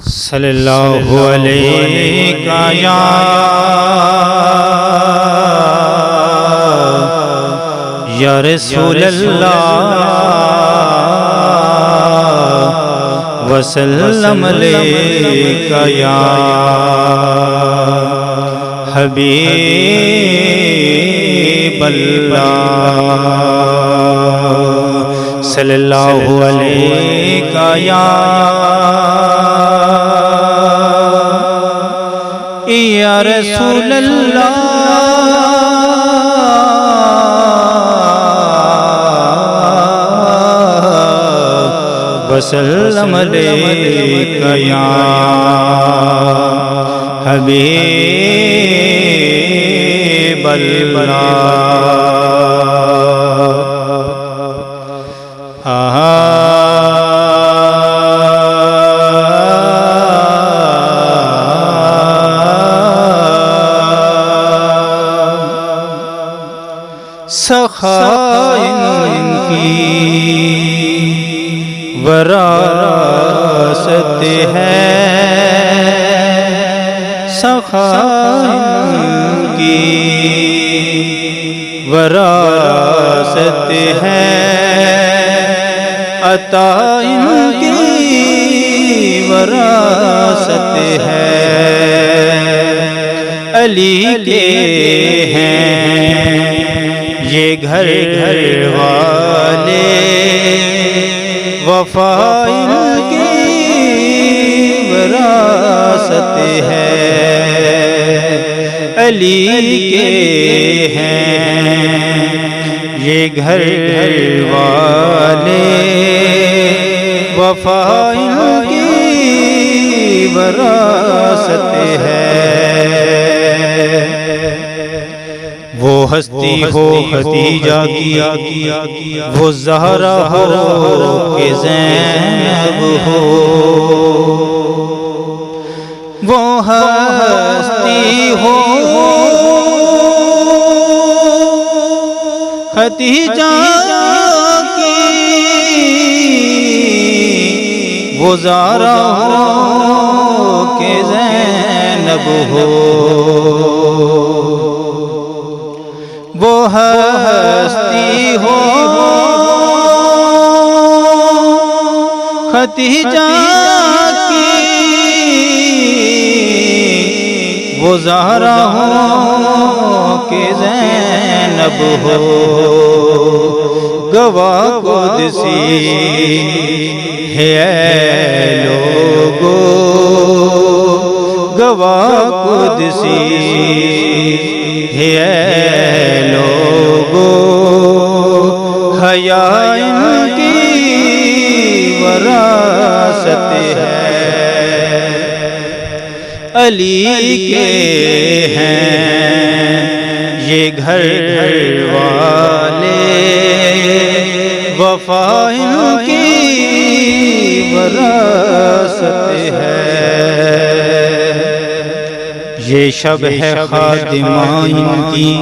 सल्लल्लाहु अलैहि या रसूलल्लाह वसल्लम अलैका या हबीबल्लाह सल्लल्लाहु अलैका या रसूलल्लाह वसल्लम अलैका या हबीबल्लाह। सखाइन की वरासत है, सखाइन की वरासत है, अता इनकी वरासत है। अली के हैं ये घर घर वाले, वफा इनकी विरासत है। अली के हैं ये घर घर वाले, वफा इनकी विरासत है। वो हस्ती हो खदीजा की, वो ज़हरा हो कि ज़ैनब हो। वो हस्ती हो खदीजा की, वो ज़हरा हो कि ज़ैनब हो। वो हस्ती हो खदीजा की, वो ज़हरा हो कि ज़ैनब हो। गवाह कुदसी है लोगो, गवाह कुदसी है लोगो, हया इनकी वरासत है। अली के हैं ये घर घर वाले, वफा इनकी वरासत है। ये शब है खादिमा इनकी,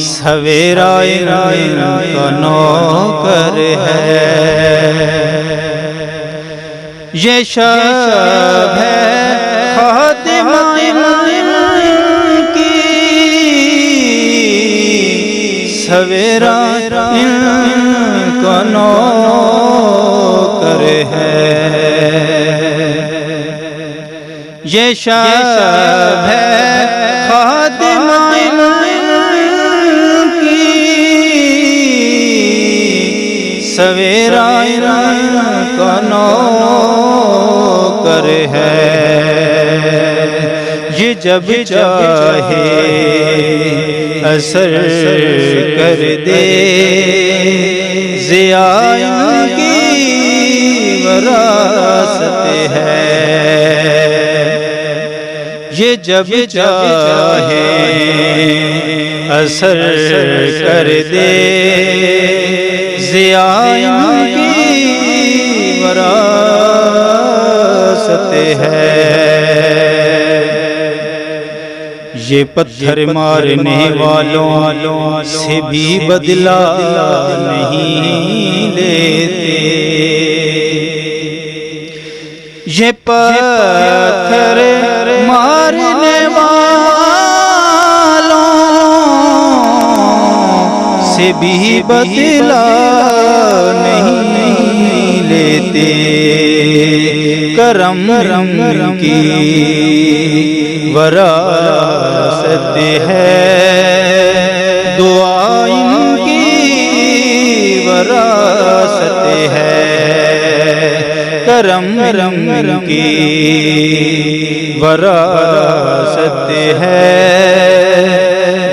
सवेरा इनका नौकर है। ये शब है खादिमा इनकी, सवेरा इनका नौकर है। ये शब है खादिमा इनकी, सवेरा इनका नौकर है। ये जब चाहे असर कर दे, ज़िया इनकी वरासत है। ये जब चाहे असर कर दे, ज़िया इनकी वरासत है। ये पत्थर मारने वालों से भी बदला नहीं लेते। ये पत्थर मारने वालों से भी बदला नहीं लेते। करम की वरासत है, दुआ इनकी वरासत है। करम की वरासत है,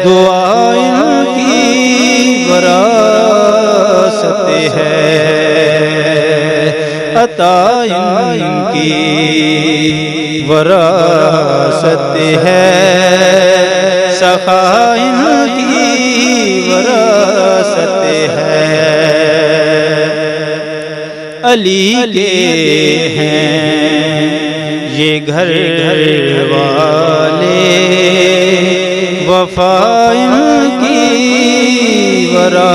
दुआ इनकी वरासत है। अता इनकी वरासत है, सखा इनकी वरासत है। अली के हैं ये घर घर वाले, वफा इनकी वरासत